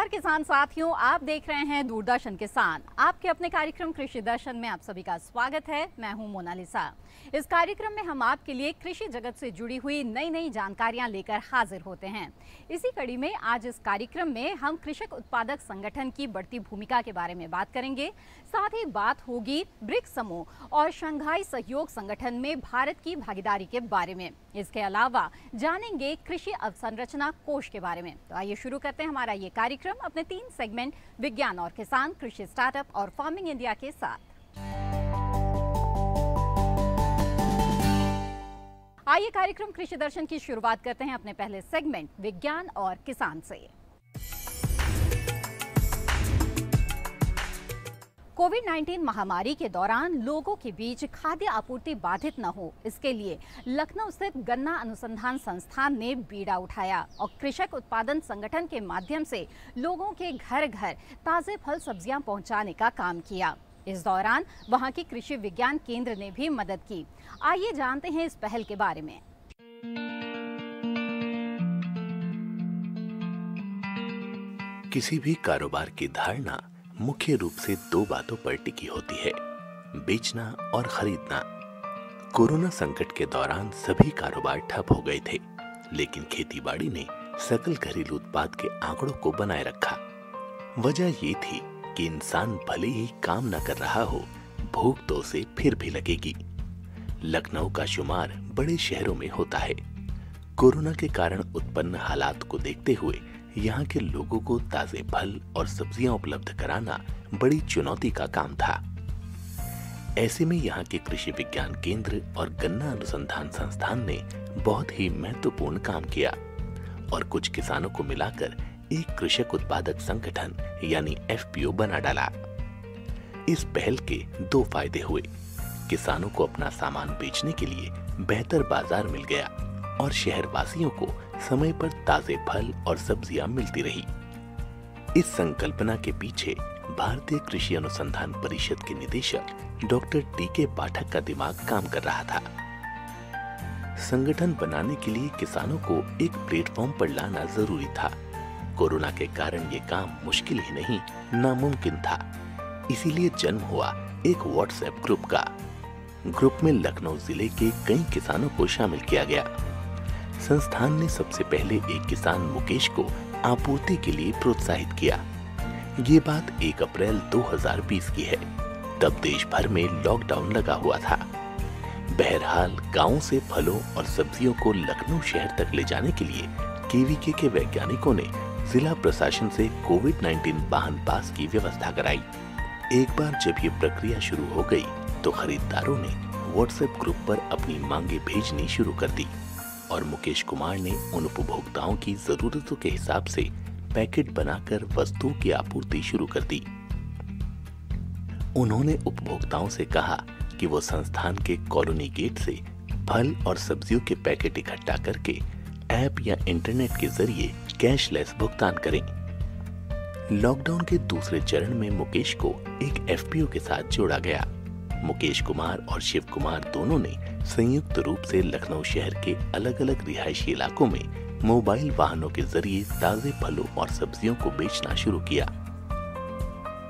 नमस्कार किसान साथियों, आप देख रहे हैं दूरदर्शन किसान। आपके अपने कार्यक्रम कृषि दर्शन में आप सभी का स्वागत है। मैं हूं मोनालिसा। इस कार्यक्रम में हम आपके लिए कृषि जगत से जुड़ी हुई नई नई जानकारियां लेकर हाजिर होते हैं। इसी कड़ी में आज इस कार्यक्रम में हम कृषक उत्पादक संगठन की बढ़ती भूमिका के बारे में बात करेंगे। साथ ही बात होगी ब्रिक्स समूह और शंघाई सहयोग संगठन में भारत की भागीदारी के बारे में। इसके अलावा जानेंगे कृषि अवसंरचना कोष के बारे में। तो आइए शुरू करते हैं हमारा ये कार्यक्रम अपने 3 सेगमेंट विज्ञान और किसान, कृषि स्टार्टअप और फार्मिंग इंडिया के साथ। आइए कार्यक्रम कृषि दर्शन की शुरुआत करते हैं अपने पहले सेगमेंट विज्ञान और किसान से। कोविड-19 महामारी के दौरान लोगों के बीच खाद्य आपूर्ति बाधित न हो, इसके लिए लखनऊ स्थित गन्ना अनुसंधान संस्थान ने बीड़ा उठाया और कृषक उत्पादन संगठन के माध्यम से लोगों के घर घर ताजे फल सब्जियां पहुंचाने का काम किया। इस दौरान वहां की कृषि विज्ञान केंद्र ने भी मदद की। आइए जानते हैं इस पहल के बारे में। किसी भी कारोबार की धारणा मुख्य रूप से 2 बातों पर टिकी होती है, बेचना और खरीदना। कोरोना संकट के दौरान सभी कारोबार ठप हो गए थे, लेकिन खेतीबाड़ी ने सकल घरेलू उत्पाद के आंकड़ों को बनाए रखा। वजह ये थी कि इंसान भले ही काम न कर रहा हो, भूख तो उसे फिर भी लगेगी। लखनऊ का शुमार बड़े शहरों में होता है। कोरोना के कारण उत्पन्न हालात को देखते हुए यहाँ के लोगों को ताजे फल और सब्जियां उपलब्ध कराना बड़ी चुनौती का काम था। ऐसे में यहाँ के कृषि विज्ञान केंद्र और गन्ना अनुसंधान संस्थान ने बहुत ही महत्वपूर्ण काम किया और कुछ किसानों को मिलाकर एक कृषक उत्पादक संगठन यानी एफपीओ बना डाला। इस पहल के 2 फायदे हुए। किसानों को अपना सामान बेचने के लिए बेहतर बाजार मिल गया और शहरवासियों को समय पर ताजे फल और सब्जियां मिलती रही। इस संकल्पना के पीछे भारतीय कृषि अनुसंधान परिषद के निदेशक डॉक्टर टीके पाठक का दिमाग काम कर रहा था। संगठन बनाने के लिए किसानों को एक प्लेटफॉर्म पर लाना जरूरी था। कोरोना के कारण ये काम मुश्किल ही नहीं, नामुमकिन था। इसीलिए जन्म हुआ एक व्हाट्सएप ग्रुप का। ग्रुप में लखनऊ जिले के कई किसानों को शामिल किया गया। संस्थान ने सबसे पहले एक किसान मुकेश को आपूर्ति के लिए प्रोत्साहित किया। ये बात 1 अप्रैल 2020 की है। तब देश भर में लॉकडाउन लगा हुआ था। बहरहाल गांवों से फलों और सब्जियों को लखनऊ शहर तक ले जाने के लिए केवीके के वैज्ञानिकों ने जिला प्रशासन से कोविड-19 वाहन पास की व्यवस्था कराई। एक बार जब ये प्रक्रिया शुरू हो गई तो खरीदारों ने व्हाट्सएप ग्रुप पर अपनी मांगे भेजनी शुरू कर दी और मुकेश कुमार ने उन उपभोक्ताओं की जरूरतों के हिसाब से पैकेट बनाकर वस्तुओं की आपूर्ति शुरू कर दी। उन्होंने उपभोक्ताओं से कहा कि वो संस्थान के कॉलोनी गेट से फल और सब्जियों के पैकेट इकट्ठा करके ऐप या इंटरनेट के जरिए कैशलेस भुगतान करें। लॉकडाउन के दूसरे चरण में मुकेश को एक एफपीओ के साथ जोड़ा गया। मुकेश कुमार और शिव कुमार दोनों ने संयुक्त रूप से लखनऊ शहर के अलग अलग रिहायशी इलाकों में मोबाइल वाहनों के जरिए ताजे फलों और सब्जियों को बेचना शुरू किया।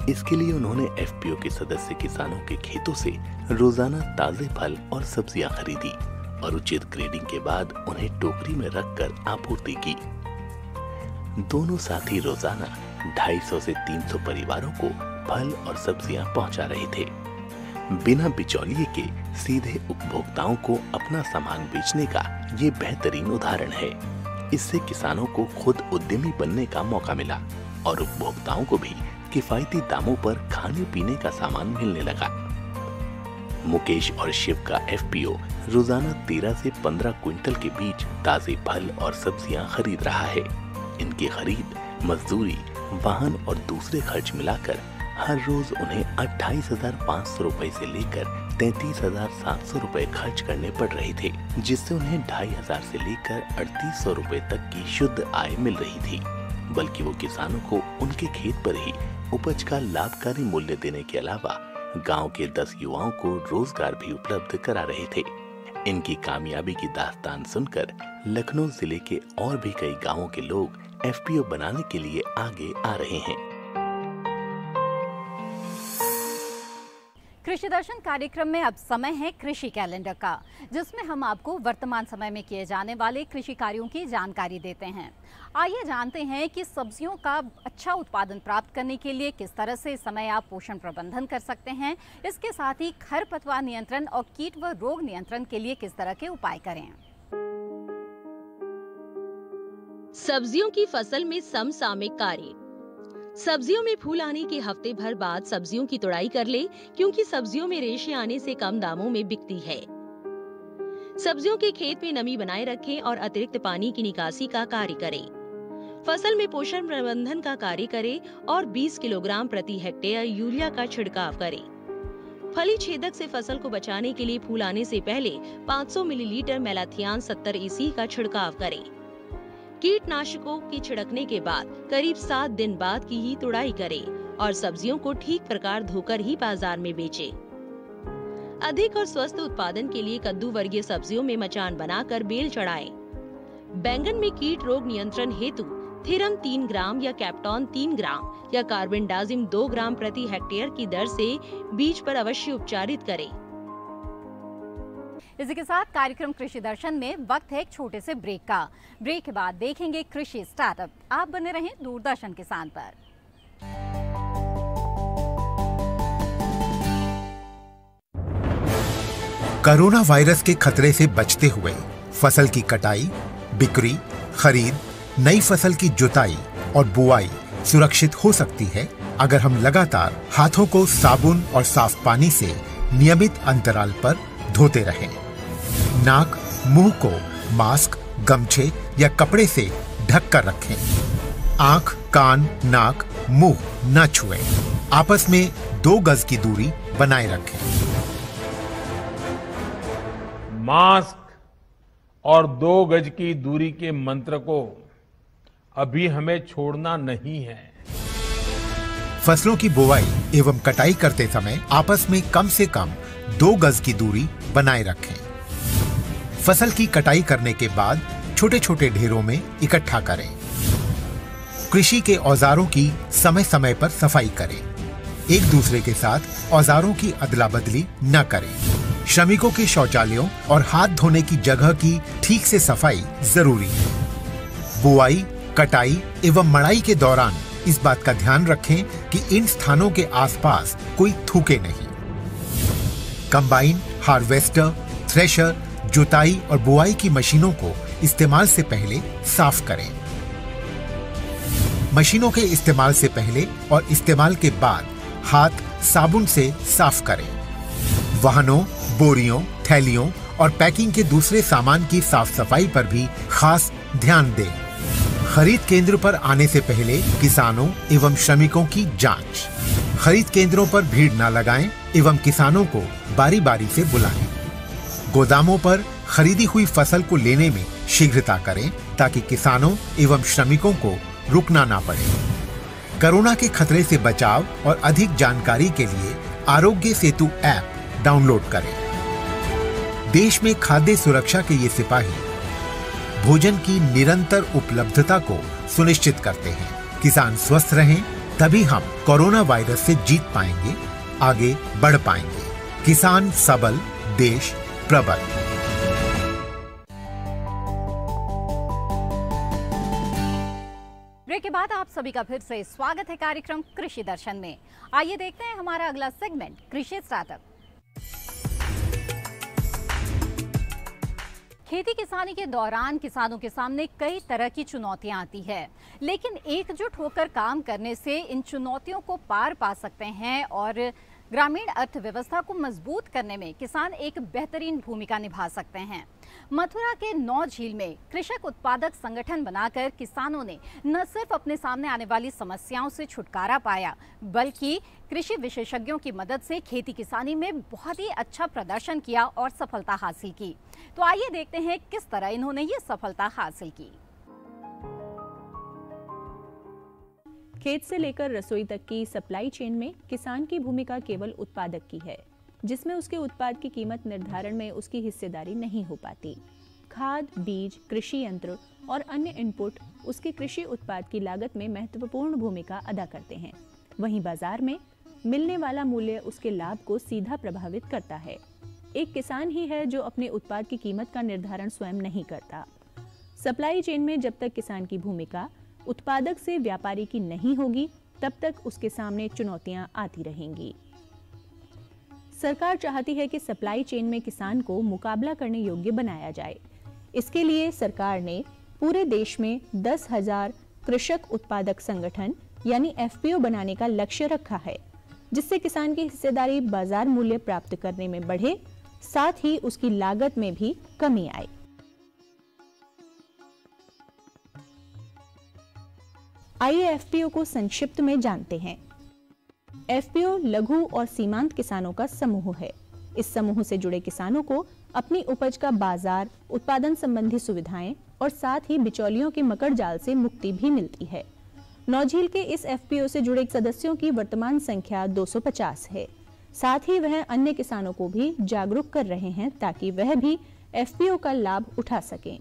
इसके लिए उन्होंने एफपीओ के सदस्य किसानों के खेतों से रोजाना ताजे फल और सब्जियां खरीदी और उचित ग्रेडिंग के बाद उन्हें टोकरी में रखकर आपूर्ति की। दोनों साथी रोजाना 250 से 300 परिवारों को फल और सब्जियां पहुंचा रहे थे। बिना बिचौलिए के सीधे उपभोक्ताओं को अपना सामान बेचने का ये बेहतरीन उदाहरण है। इससे किसानों को खुद उद्यमी बनने का मौका मिला और उपभोक्ताओं को भी किफायती दामों पर खाने पीने का सामान मिलने लगा। मुकेश और शिव का एफपीओ रोजाना 13 से 15 क्विंटल के बीच ताजे फल और सब्जियां खरीद रहा है। इनकी खरीद, मजदूरी, वाहन और दूसरे खर्च मिलाकर हर रोज उन्हें 28,500 रुपए से लेकर 33,700 रुपए खर्च करने पड़ रहे थे, जिससे उन्हें 2,500 से लेकर 3,800 रुपए तक की शुद्ध आय मिल रही थी। बल्कि वो किसानों को उनके खेत पर ही उपज का लाभकारी मूल्य देने के अलावा गांव के 10 युवाओं को रोजगार भी उपलब्ध करा रहे थे। इनकी कामयाबी की दास्तान सुनकर लखनऊ जिले के और भी कई गांवों के लोग एफपीओ बनाने के लिए आगे आ रहे हैं। कृषि दर्शन कार्यक्रम में अब समय है कृषि कैलेंडर का, जिसमें हम आपको वर्तमान समय में किए जाने वाले कृषि कार्यों की जानकारी देते हैं। आइए जानते हैं कि सब्जियों का अच्छा उत्पादन प्राप्त करने के लिए किस तरह से इस समय आप पोषण प्रबंधन कर सकते हैं। इसके साथ ही खरपतवार नियंत्रण और कीट व रोग नियंत्रण के लिए किस तरह के उपाय करें। सब्जियों की फसल में समसामयिक कार्य। सब्जियों में फूल आने के हफ्ते भर बाद सब्जियों की तुड़ाई कर ले, क्योंकि सब्जियों में रेशे आने से कम दामों में बिकती है। सब्जियों के खेत में नमी बनाए रखें और अतिरिक्त पानी की निकासी का कार्य करें। फसल में पोषण प्रबंधन का कार्य करें और 20 किलोग्राम प्रति हेक्टेयर यूरिया का छिड़काव करें। फली छेदक से फसल को बचाने के लिए फूल आने से पहले 500 मिलीलीटर मेलाथियान 70 EC का छिड़काव करें। कीटनाशकों की छिड़कने के बाद करीब 7 दिन बाद की ही तुड़ाई करें और सब्जियों को ठीक प्रकार धोकर ही बाजार में बेचें। अधिक और स्वस्थ उत्पादन के लिए कद्दू वर्गीय सब्जियों में मचान बनाकर बेल चढ़ाएं। बैंगन में कीट रोग नियंत्रण हेतु थिरम 3 ग्राम या कैप्टॉन 3 ग्राम या कार्बेंडाजिम 2 ग्राम प्रति हेक्टेयर की दर से बीज पर अवश्य उपचारित करें। इसी के साथ कार्यक्रम कृषि दर्शन में वक्त है एक छोटे से ब्रेक का। ब्रेक के बाद देखेंगे कृषि स्टार्टअप। आप बने रहें दूरदर्शन किसान पर। कोरोना वायरस के खतरे से बचते हुए फसल की कटाई, बिक्री, खरीद, नई फसल की जुताई और बुआई सुरक्षित हो सकती है अगर हम लगातार हाथों को साबुन और साफ पानी से नियमित अंतराल पर धोते रहें। नाक, मुंह को मास्क, गमछे या कपड़े से ढक कर रखें। आंख, कान, नाक, मुंह न छुएं। आपस में 2 गज की दूरी बनाए रखें। मास्क और 2 गज की दूरी के मंत्र को अभी हमें छोड़ना नहीं है। फसलों की बुवाई एवं कटाई करते समय आपस में कम से कम 2 गज की दूरी बनाए रखें। फसल की कटाई करने के बाद छोटे छोटे ढेरों में इकट्ठा करें। कृषि के औजारों की समय समय पर सफाई करें। एक दूसरे के साथ औजारों की अदला बदली न करें। श्रमिकों के शौचालयों और हाथ धोने की जगह की ठीक से सफाई जरूरी है। बुआई, कटाई एवं मड़ाई के दौरान इस बात का ध्यान रखें कि इन स्थानों के आसपास कोई थूके नहीं। कंबाइन, हार्वेस्टर, थ्रेशर, जुताई और बुआई की मशीनों को इस्तेमाल से पहले साफ करें। मशीनों के इस्तेमाल से पहले और इस्तेमाल के बाद हाथ साबुन से साफ करें। वाहनों, बोरियों, थैलियों और पैकिंग के दूसरे सामान की साफ सफाई पर भी खास ध्यान दें। खरीद केंद्र पर आने से पहले किसानों एवं श्रमिकों की जांच। खरीद केंद्रों पर भीड़ न लगाएं एवं किसानों को बारी बारी से बुलाएं। गोदामों पर खरीदी हुई फसल को लेने में शीघ्रता करें ताकि किसानों एवं श्रमिकों को रुकना ना पड़े। कोरोना के खतरे से बचाव और अधिक जानकारी के लिए आरोग्य सेतु ऐप डाउनलोड करें। देश में खाद्य सुरक्षा के ये सिपाही भोजन की निरंतर उपलब्धता को सुनिश्चित करते हैं। किसान स्वस्थ रहें, तभी हम कोरोना वायरस से जीत पाएंगे, आगे बढ़ पाएंगे। किसान सबल, देश प्रबल। ब्रेक के बाद आप सभी का फिर से स्वागत है कार्यक्रम कृषि दर्शन में। आइए देखते हैं हमारा अगला सेगमेंट कृषि स्टार्टअप। खेती किसानी के दौरान किसानों के सामने कई तरह की चुनौतियां आती है, लेकिन एकजुट होकर काम करने से इन चुनौतियों को पार पा सकते हैं और ग्रामीण अर्थव्यवस्था को मजबूत करने में किसान एक बेहतरीन भूमिका निभा सकते हैं। मथुरा के 9 झील में कृषक उत्पादक संगठन बनाकर किसानों ने न सिर्फ अपने सामने आने वाली समस्याओं से छुटकारा पाया, बल्कि कृषि विशेषज्ञों की मदद से खेती किसानी में बहुत ही अच्छा प्रदर्शन किया और सफलता हासिल की। तो आइए देखते हैं किस तरह इन्होंने ये सफलता हासिल की। खेत से लेकर रसोई तक की सप्लाई चेन में किसान की भूमिका केवल उत्पादक की है, जिसमें उसके उत्पाद की कीमत निर्धारण में उसकी हिस्सेदारी नहीं हो पाती। खाद, बीज, कृषि यंत्र और अन्य इनपुट उसके कृषि उत्पाद की लागत में महत्वपूर्ण भूमिका अदा करते हैं। वहीं बाजार में मिलने वाला मूल्य उसके लाभ को सीधा प्रभावित करता है। एक किसान ही है जो अपने उत्पाद की कीमत का निर्धारण स्वयं नहीं करता। सप्लाई चेन में जब तक किसान की भूमिका उत्पादक से व्यापारी की नहीं होगी, तब तक उसके सामने चुनौतियां आती रहेंगी। सरकार चाहती है कि सप्लाई चेन में किसान को मुकाबला करने योग्य बनाया जाए। इसके लिए सरकार ने पूरे देश में 10,000 कृषक उत्पादक संगठन यानी एफपीओ बनाने का लक्ष्य रखा है, जिससे किसान की हिस्सेदारी बाजार मूल्य प्राप्त करने में बढ़े, साथ ही उसकी लागत में भी कमी आए। आइए एफपीओ को संक्षिप्त में जानते हैं। एफपीओ लघु और सीमांत किसानों का समूह है। इस समूह से जुड़े किसानों को अपनी उपज का बाजार, उत्पादन संबंधी सुविधाएं और साथ ही बिचौलियों के मकड़ जाल से मुक्ति भी मिलती है। नौझील के इस एफपीओ से जुड़े सदस्यों की वर्तमान संख्या 250 है। साथ ही वह अन्य किसानों को भी जागरूक कर रहे हैं ताकि वह भी एफपीओ का लाभ उठा सकें।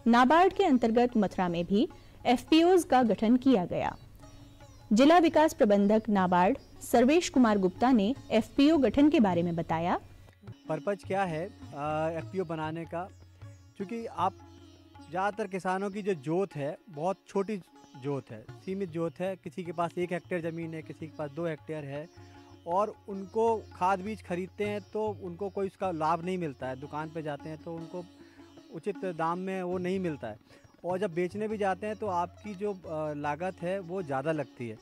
नाबार्ड के अंतर्गत मथुरा में भी एफपीओज का गठन किया गया। जिला विकास प्रबंधक नाबार्ड सर्वेश कुमार गुप्ता ने एफपीओ गठन के बारे में बताया। पर्पज क्या है एफपीओ बनाने का, क्योंकि आप ज़्यादातर किसानों की जो जोत है बहुत छोटी जोत है, सीमित जोत है। किसी के पास 1 हेक्टेयर ज़मीन है, किसी के पास 2 हेक्टेयर है, और उनको खाद बीज खरीदते हैं तो उनको कोई उसका लाभ नहीं मिलता है। दुकान पे जाते हैं तो उनको उचित दाम में वो नहीं मिलता है, और जब बेचने भी जाते हैं तो आपकी जो लागत है वो ज़्यादा लगती है।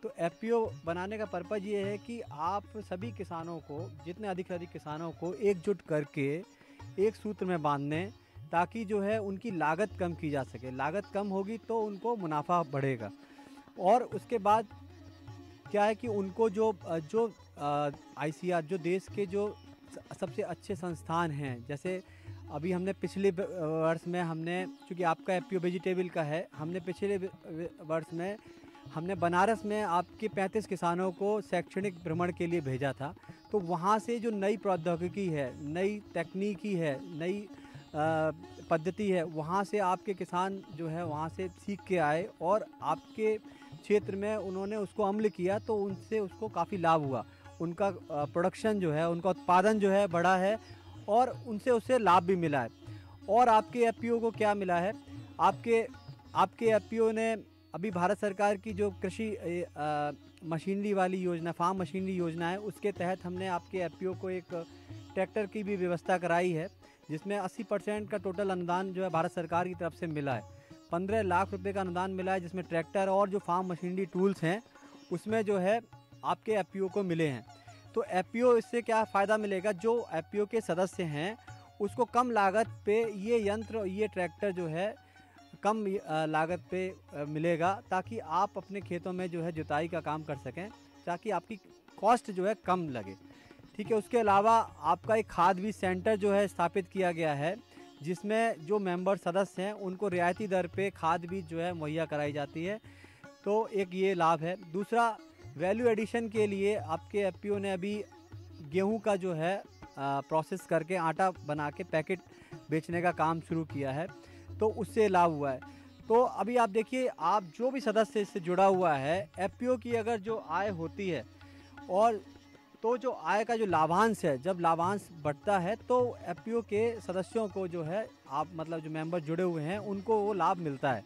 तो एफपीओ बनाने का पर्पज़ ये है कि आप सभी किसानों को, जितने अधिक से अधिक किसानों को एकजुट करके एक सूत्र में बांध दें, ताकि जो है उनकी लागत कम की जा सके। लागत कम होगी तो उनको मुनाफा बढ़ेगा। और उसके बाद क्या है कि उनको जो आईसीआर, जो देश के जो सबसे अच्छे संस्थान हैं, जैसे अभी हमने पिछले वर्ष में चूँकि आपका एफपीओ वेजिटेबल का है, हमने पिछले वर्ष में हमने बनारस में आपके 35 किसानों को शैक्षणिक भ्रमण के लिए भेजा था। तो वहाँ से जो नई प्रौद्योगिकी है, नई तकनीकी है, नई पद्धति है, वहाँ से आपके किसान जो है वहाँ से सीख के आए और आपके क्षेत्र में उन्होंने उसको अमल किया, तो उनसे उसको काफ़ी लाभ हुआ। उनका प्रोडक्शन जो है, उनका उत्पादन जो है बढ़ा है, और उससे लाभ भी मिला है। और आपके एफपीओ को क्या मिला है, आपके एफपीओ ने अभी भारत सरकार की जो कृषि मशीनरी वाली योजना, फार्म मशीनरी योजना है, उसके तहत हमने आपके एफपीओ को एक ट्रैक्टर की भी व्यवस्था कराई है, जिसमें 80% का टोटल अनुदान जो है भारत सरकार की तरफ से मिला है। 15 लाख रुपए का अनुदान मिला है, जिसमें ट्रैक्टर और जो फार्म मशीनरी टूल्स हैं उसमें जो है आपके एफपीओ को मिले हैं। तो एफपीओ इससे क्या फ़ायदा मिलेगा, जो एफपीओ के सदस्य हैं उसको कम लागत पे ये यंत्र, ये ट्रैक्टर जो है कम लागत पे मिलेगा, ताकि आप अपने खेतों में जो है जुताई का काम कर सकें, ताकि आपकी कॉस्ट जो है कम लगे। ठीक है। उसके अलावा आपका एक खाद बीज सेंटर जो है स्थापित किया गया है, जिसमें जो मेंबर सदस्य हैं उनको रियायती दर पे खाद बीज जो है मुहैया कराई जाती है। तो एक ये लाभ है। दूसरा, वैल्यू एडिशन के लिए आपके एफपीओ ने अभी गेहूं का जो है प्रोसेस करके आटा बना के पैकेट बेचने का काम शुरू किया है, तो उससे लाभ हुआ है। तो अभी आप देखिए, आप जो भी सदस्य इससे जुड़ा हुआ है, एफपीओ की अगर जो आय होती है, और तो जो आय का जो लाभांश है, जब लाभांश बढ़ता है तो एफपीओ के सदस्यों को जो है, आप मतलब जो मेंबर जुड़े हुए हैं उनको वो लाभ मिलता है।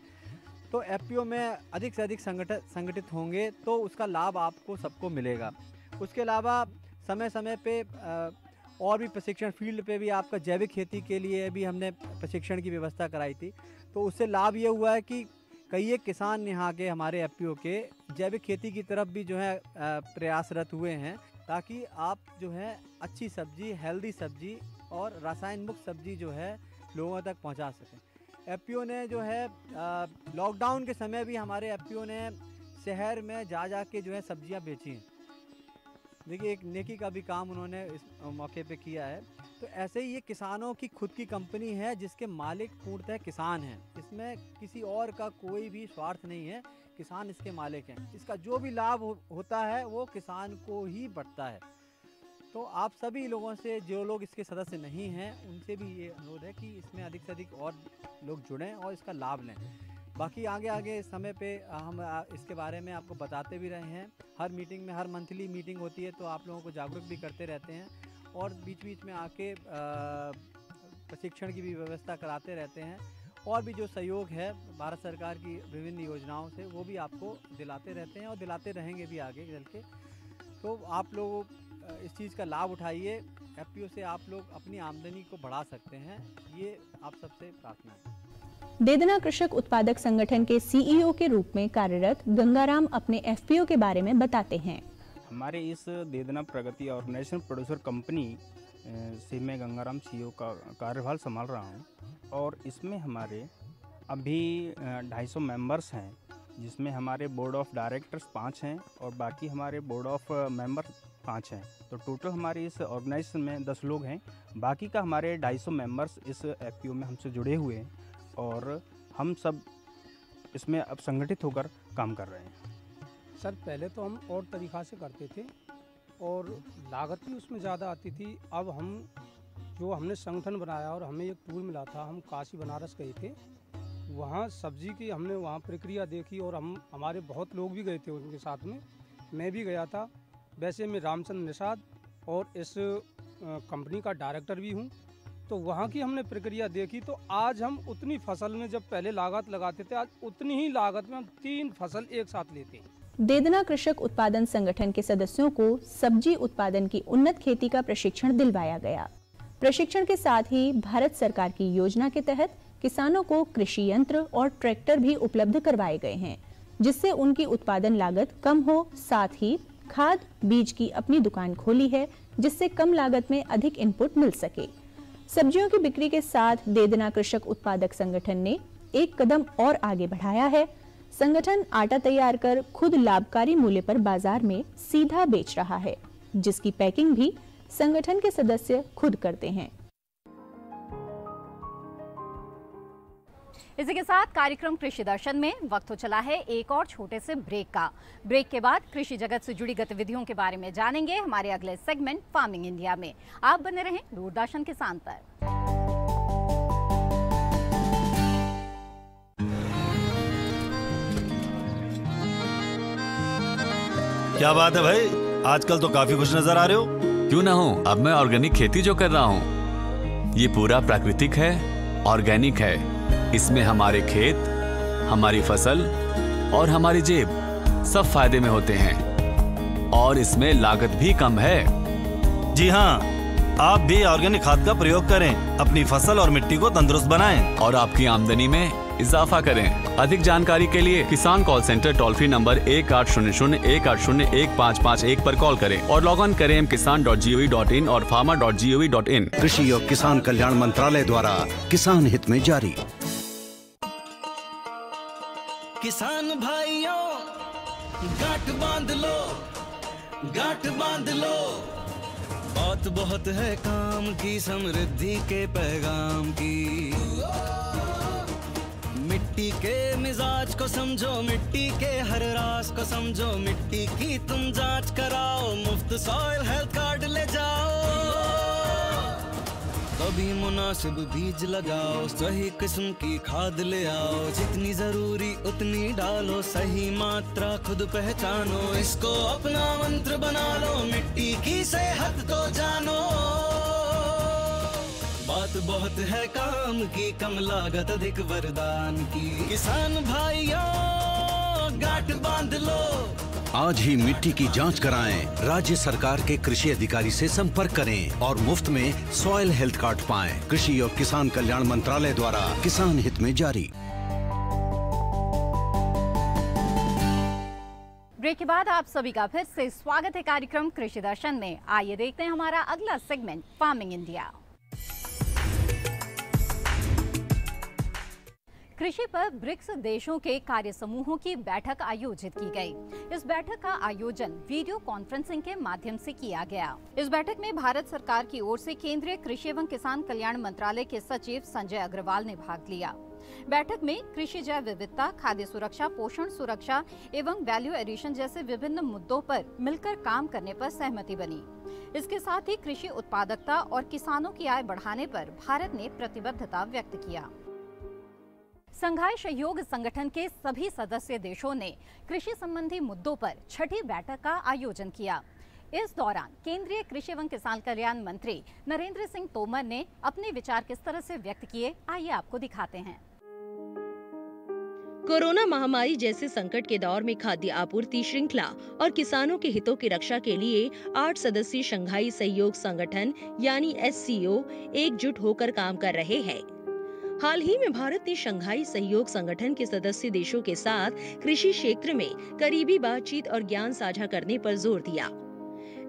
तो एफपीओ में अधिक से अधिक संगठित होंगे तो उसका लाभ आपको सबको मिलेगा। उसके अलावा समय समय पे और भी प्रशिक्षण, फील्ड पे भी आपका जैविक खेती के लिए भी हमने प्रशिक्षण की व्यवस्था कराई थी। तो उससे लाभ ये हुआ है कि कई एक किसान यहाँ के हमारे एफपीओ के जैविक खेती की तरफ भी जो है प्रयासरत हुए हैं, ताकि आप जो है अच्छी सब्जी, हेल्दी सब्जी और रासायन मुक्त सब्जी जो है लोगों तक पहुँचा सकें। एफपीओ ने जो है लॉकडाउन के समय भी हमारे एफपीओ ने शहर में जा के जो है सब्जियां बेची हैं। देखिए, एक नेकी का भी काम उन्होंने इस मौके पे किया है। तो ऐसे ही ये किसानों की खुद की कंपनी है, जिसके मालिक पूर्णतः किसान हैं। इसमें किसी और का कोई भी स्वार्थ नहीं है, किसान इसके मालिक हैं। इसका जो भी लाभ होता है वो किसान को ही बढ़ता है। तो आप सभी लोगों से, जो लोग इसके सदस्य नहीं हैं, उनसे भी ये अनुरोध है कि इसमें अधिक से अधिक और लोग जुड़ें और इसका लाभ लें। बाकी आगे समय पे हम इसके बारे में आपको बताते भी रहे हैं। हर मीटिंग में, हर मंथली मीटिंग होती है तो आप लोगों को जागरूक भी करते रहते हैं और बीच बीच में आके प्रशिक्षण की भी व्यवस्था कराते रहते हैं। और भी जो सहयोग है भारत सरकार की विभिन्न योजनाओं से, वो भी आपको दिलाते रहते हैं और दिलाते रहेंगे भी आगे चल के। तो आप लोग इस चीज़ का लाभ उठाइए। एफपीओ से आप लोग अपनी आमदनी को बढ़ा सकते हैं, ये आप सबसे प्रार्थना है। देदना कृषक उत्पादक संगठन के सीईओ के रूप में कार्यरत गंगाराम अपने एफपीओ के बारे में बताते हैं। हमारे इस देदना प्रगति ऑर्गेनाइजेशन प्रोड्यूसर कंपनी से मैं गंगाराम सीईओ का कार्यभार संभाल रहा हूँ और इसमें हमारे अभी 250 मेंबर्स हैं, जिसमें हमारे बोर्ड ऑफ डायरेक्टर्स 5 हैं और बाकी हमारे बोर्ड ऑफ मेंबर 5 हैं। तो टोटल हमारे इस ऑर्गेनाइजेशन में 10 लोग हैं। बाकी का हमारे 250 मेंबर्स इस एफपीओ में हमसे जुड़े हुए हैं और हम सब इसमें अब संगठित होकर काम कर रहे हैं। सर पहले तो हम और तरीक़ा से करते थे और लागत भी उसमें ज़्यादा आती थी। अब हमने संगठन बनाया और हमें एक टूर मिला था, हम काशी बनारस गए थे, वहाँ सब्जी की हमने वहाँ प्रक्रिया देखी और हमारे बहुत लोग भी गए थे उनके साथ में, मैं भी गया था। वैसे मैं रामचंद्र निषाद और इस कंपनी का डायरेक्टर भी हूँ। तो वहाँ की हमने प्रक्रिया देखी तो आज हम उतनी फसल में जब पहले लागत लगाते थे, आज उतनी ही लागत में हम 3 फसल एक साथ लेते हैं। देदना कृषक उत्पादन संगठन के सदस्यों को सब्जी उत्पादन की उन्नत खेती का प्रशिक्षण दिलवाया गया। प्रशिक्षण के साथ ही भारत सरकार की योजना के तहत किसानों को कृषि यंत्र और ट्रैक्टर भी उपलब्ध करवाए गए हैं, जिससे उनकी उत्पादन लागत कम हो। साथ ही खाद बीज की अपनी दुकान खोली है, जिससे कम लागत में अधिक इनपुट मिल सके। सब्जियों की बिक्री के साथ देदना कृषक उत्पादक संगठन ने एक कदम और आगे बढ़ाया है। संगठन आटा तैयार कर खुद लाभकारी मूल्य पर बाजार में सीधा बेच रहा है, जिसकी पैकिंग भी संगठन के सदस्य खुद करते हैं। इसी के साथ कार्यक्रम कृषि दर्शन में वक्त हो चला है एक और छोटे से ब्रेक का। ब्रेक के बाद कृषि जगत से जुड़ी गतिविधियों के बारे में जानेंगे हमारे अगले सेगमेंट फार्मिंग इंडिया में। आप बने रहें दूरदर्शन किसान पर। क्या बात है भाई, आजकल तो काफी खुश नजर आ रहे हो। क्यों ना हो, अब मैं ऑर्गेनिक खेती जो कर रहा हूँ ये पूरा प्राकृतिक है, ऑर्गेनिक है। इसमें हमारे खेत, हमारी फसल और हमारी जेब सब फायदे में होते हैं और इसमें लागत भी कम है। जी हाँ, आप भी ऑर्गेनिक खाद का प्रयोग करें, अपनी फसल और मिट्टी को तंदुरुस्त बनाएं और आपकी आमदनी में इजाफा करें। अधिक जानकारी के लिए किसान call centre toll free number 1800-180-1551 पर कॉल करें और लॉग ऑन करें kisan.gov.in और farmer.gov.in। कृषि और किसान कल्याण मंत्रालय द्वारा किसान हित में जारी। किसान भाइयों गांठ बांध लो, गांठ बांध लो, बात बहुत है काम की, समृद्धि के पैगाम की। मिट्टी के मिजाज को समझो, मिट्टी के हर राज को समझो, मिट्टी की तुम जांच कराओ, मुफ्त सॉइल हेल्थ कार्ड ले जाओ। कभी मुनासिब बीज लगाओ, सही किस्म की खाद ले आओ, जितनी जरूरी उतनी डालो, सही मात्रा खुद पहचानो, इसको अपना मंत्र बना लो, मिट्टी की सेहत को जानो। बात बहुत है काम की, कम लागत अधिक वरदान की। किसान भाइयों गांठ बांध लो, आज ही मिट्टी की जांच कराएं। राज्य सरकार के कृषि अधिकारी से संपर्क करें और मुफ्त में सॉइल हेल्थ कार्ड पाएं। कृषि और किसान कल्याण मंत्रालय द्वारा किसान हित में जारी। ब्रेक के बाद आप सभी का फिर से स्वागत है कार्यक्रम कृषि दर्शन में। आइए देखते हैं हमारा अगला सेगमेंट फार्मिंग इंडिया। कृषि पर ब्रिक्स देशों के कार्य समूहों की बैठक आयोजित की गई। इस बैठक का आयोजन वीडियो कॉन्फ्रेंसिंग के माध्यम से किया गया। इस बैठक में भारत सरकार की ओर से केंद्रीय कृषि एवं किसान कल्याण मंत्रालय के सचिव संजय अग्रवाल ने भाग लिया। बैठक में कृषि जैव विविधता, खाद्य सुरक्षा, पोषण सुरक्षा एवं वैल्यू एडिशन जैसे विभिन्न मुद्दों पर मिलकर काम करने पर सहमति बनी। इसके साथ ही कृषि उत्पादकता और किसानों की आय बढ़ाने पर भारत ने प्रतिबद्धता व्यक्त किया। संघाई सहयोग संगठन के सभी सदस्य देशों ने कृषि संबंधी मुद्दों पर छठी बैठक का आयोजन किया। इस दौरान केंद्रीय कृषि एवं किसान कल्याण मंत्री नरेंद्र सिंह तोमर ने अपने विचार किस तरह से व्यक्त किए, आइए आपको दिखाते हैं। कोरोना महामारी जैसे संकट के दौर में खाद्य आपूर्ति श्रृंखला और किसानों के हितों की रक्षा के लिए 8 सदस्यीय शंघाई सहयोग संगठन यानी SCO एकजुट होकर काम कर रहे हैं। हाल ही में भारत ने शंघाई सहयोग संगठन के सदस्य देशों के साथ कृषि क्षेत्र में करीबी बातचीत और ज्ञान साझा करने पर जोर दिया।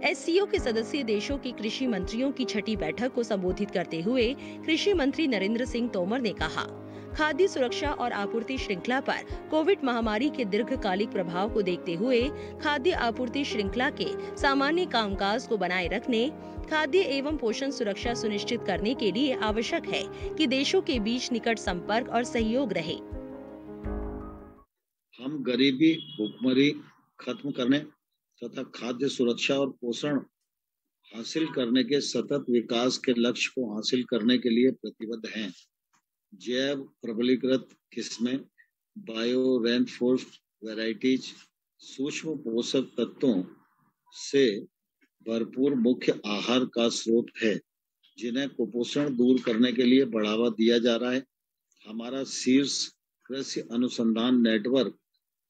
SCO के सदस्य देशों के कृषि मंत्रियों की छठी बैठक को संबोधित करते हुए कृषि मंत्री नरेंद्र सिंह तोमर ने कहा, खाद्य सुरक्षा और आपूर्ति श्रृंखला पर कोविड महामारी के दीर्घकालिक प्रभाव को देखते हुए खाद्य आपूर्ति श्रृंखला के सामान्य कामकाज को बनाए रखने, खाद्य एवं पोषण सुरक्षा सुनिश्चित करने के लिए आवश्यक है कि देशों के बीच निकट संपर्क और सहयोग रहे। हम गरीबी, भुखमरी खत्म करने तथा खाद्य सुरक्षा और पोषण हासिल करने के सतत विकास के लक्ष्य को हासिल करने के लिए प्रतिबद्ध हैं। जैव प्रबलीकृत किस्में, बायो रेनफोर्स्ड वैरायटीज, सूक्ष्म पोषक तत्वों से भरपूर मुख्य आहार का स्रोत है, जिन्हें कुपोषण दूर करने के लिए बढ़ावा दिया जा रहा है। हमारा शीर्ष कृषि अनुसंधान नेटवर्क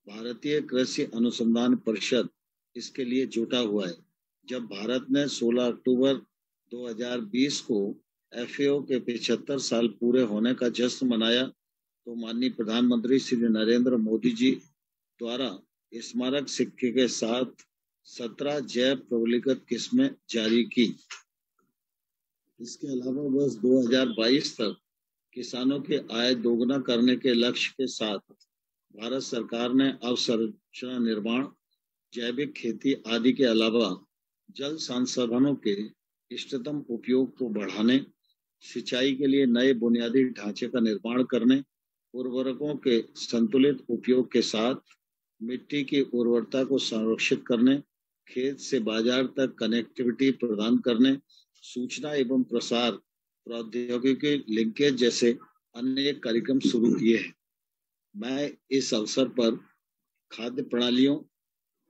भारतीय कृषि अनुसंधान परिषद इसके लिए जुटा हुआ है। जब भारत ने 16 अक्टूबर 2020 को FAO के 75 साल पूरे होने का जश्न मनाया, तो माननीय प्रधानमंत्री श्री नरेंद्र मोदी जी द्वारा स्मारक सिक्के के साथ 17 जैव प्रबलीकृत किस्में जारी की। इसके अलावा वर्ष 2022 तक किसानों की आय दोगुना करने के लक्ष्य के साथ भारत सरकार ने अवसंरचना निर्माण, जैविक खेती आदि के अलावा जल संसाधनों के इष्टतम उपयोग को बढ़ाने, सिंचाई के लिए नए बुनियादी ढांचे का निर्माण करने, उर्वरकों के संतुलित उपयोग के साथ मिट्टी की उर्वरता को संरक्षित करने, खेत से बाजार तक कनेक्टिविटी प्रदान करने, सूचना एवं प्रसार प्रौद्योगिकी लिंकेज जैसे अन्य कार्यक्रम शुरू किए हैं। मैं इस अवसर पर खाद्य प्रणालियों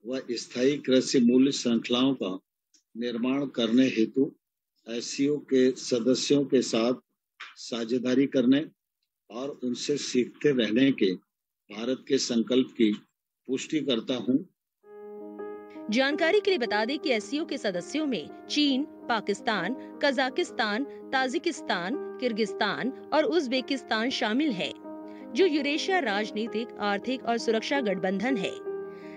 व स्थायी कृषि मूल्य श्रृंखलाओं का निर्माण करने हेतु SCO के सदस्यों के साथ साझेदारी करने और उनसे सीखते रहने के भारत के संकल्प की पुष्टि करता हूं। जानकारी के लिए बता दें कि SCO के सदस्यों में चीन, पाकिस्तान, कजाकिस्तान, ताजिकिस्तान, किर्गिस्तान और उज्बेकिस्तान शामिल है, जो यूरेशिया राजनीतिक, आर्थिक और सुरक्षा गठबंधन है।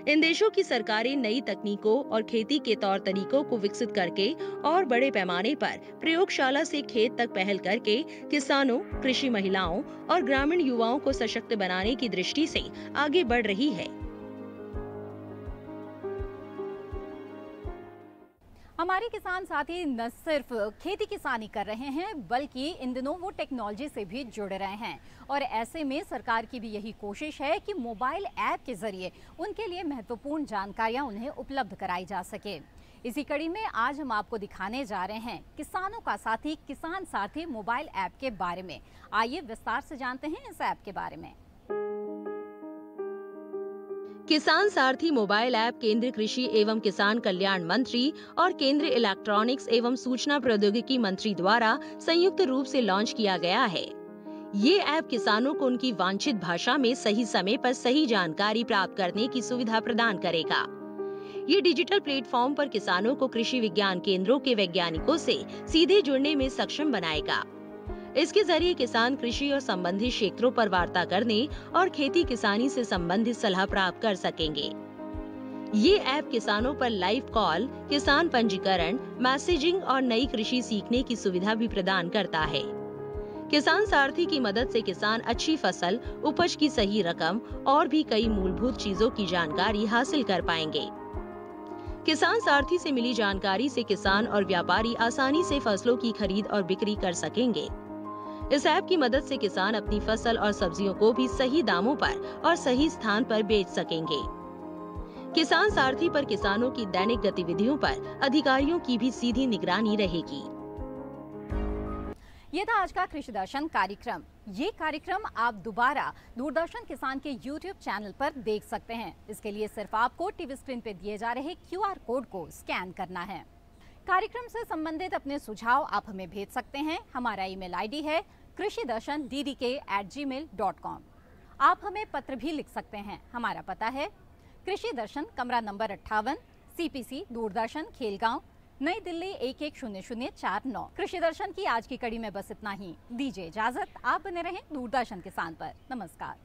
इन देशों की सरकारें नई तकनीकों और खेती के तौर तरीकों को विकसित करके और बड़े पैमाने पर प्रयोगशाला से खेत तक पहल करके किसानों, कृषि महिलाओं और ग्रामीण युवाओं को सशक्त बनाने की दृष्टि से आगे बढ़ रही है। हमारे किसान साथी न सिर्फ खेती किसानी कर रहे हैं, बल्कि इन दिनों वो टेक्नोलॉजी से भी जुड़ रहे हैं और ऐसे में सरकार की भी यही कोशिश है कि मोबाइल ऐप के जरिए उनके लिए महत्वपूर्ण जानकारियां उन्हें उपलब्ध कराई जा सके। इसी कड़ी में आज हम आपको दिखाने जा रहे हैं किसानों का साथी किसान साथी मोबाइल ऐप के बारे में। आइए विस्तार से जानते हैं इस ऐप के बारे में। किसान सारथी मोबाइल ऐप केंद्रीय कृषि एवं किसान कल्याण मंत्री और केंद्रीय इलेक्ट्रॉनिक्स एवं सूचना प्रौद्योगिकी मंत्री द्वारा संयुक्त रूप से लॉन्च किया गया है। ये ऐप किसानों को उनकी वांछित भाषा में सही समय पर सही जानकारी प्राप्त करने की सुविधा प्रदान करेगा। ये डिजिटल प्लेटफॉर्म पर किसानों को कृषि विज्ञान केंद्रों के वैज्ञानिकों से सीधे जुड़ने में सक्षम बनाएगा। इसके जरिए किसान कृषि और संबंधित क्षेत्रों पर वार्ता करने और खेती किसानी से संबंधित सलाह प्राप्त कर सकेंगे। ये ऐप किसानों पर लाइव कॉल, किसान पंजीकरण, मैसेजिंग और नई कृषि सीखने की सुविधा भी प्रदान करता है। किसान सारथी की मदद से किसान अच्छी फसल, उपज की सही रकम और भी कई मूलभूत चीजों की जानकारी हासिल कर पाएंगे। किसान सारथी से मिली जानकारी से किसान और व्यापारी आसानी से फसलों की खरीद और बिक्री कर सकेंगे। इस ऐप की मदद से किसान अपनी फसल और सब्जियों को भी सही दामों पर और सही स्थान पर बेच सकेंगे। किसान सारथी पर किसानों की दैनिक गतिविधियों पर अधिकारियों की भी सीधी निगरानी रहेगी। ये था आज का कृषि दर्शन कार्यक्रम। ये कार्यक्रम आप दोबारा दूरदर्शन किसान के YouTube चैनल पर देख सकते हैं। इसके लिए सिर्फ आपको टीवी स्क्रीन पर दिए जा रहे QR कोड को स्कैन करना है। कार्यक्रम से संबंधित अपने सुझाव आप हमें भेज सकते हैं। हमारा ईमेल आईडी है krishidarshan@gmail.com। आप हमें पत्र भी लिख सकते हैं। हमारा पता है कृषि दर्शन, कमरा नंबर 58, CPC, दूरदर्शन, खेलगांव, नई दिल्ली 110049। कृषि दर्शन की आज की कड़ी में बस इतना ही। दीजिए इजाजत। आप बने रहें दूरदर्शन किसान पर। नमस्कार।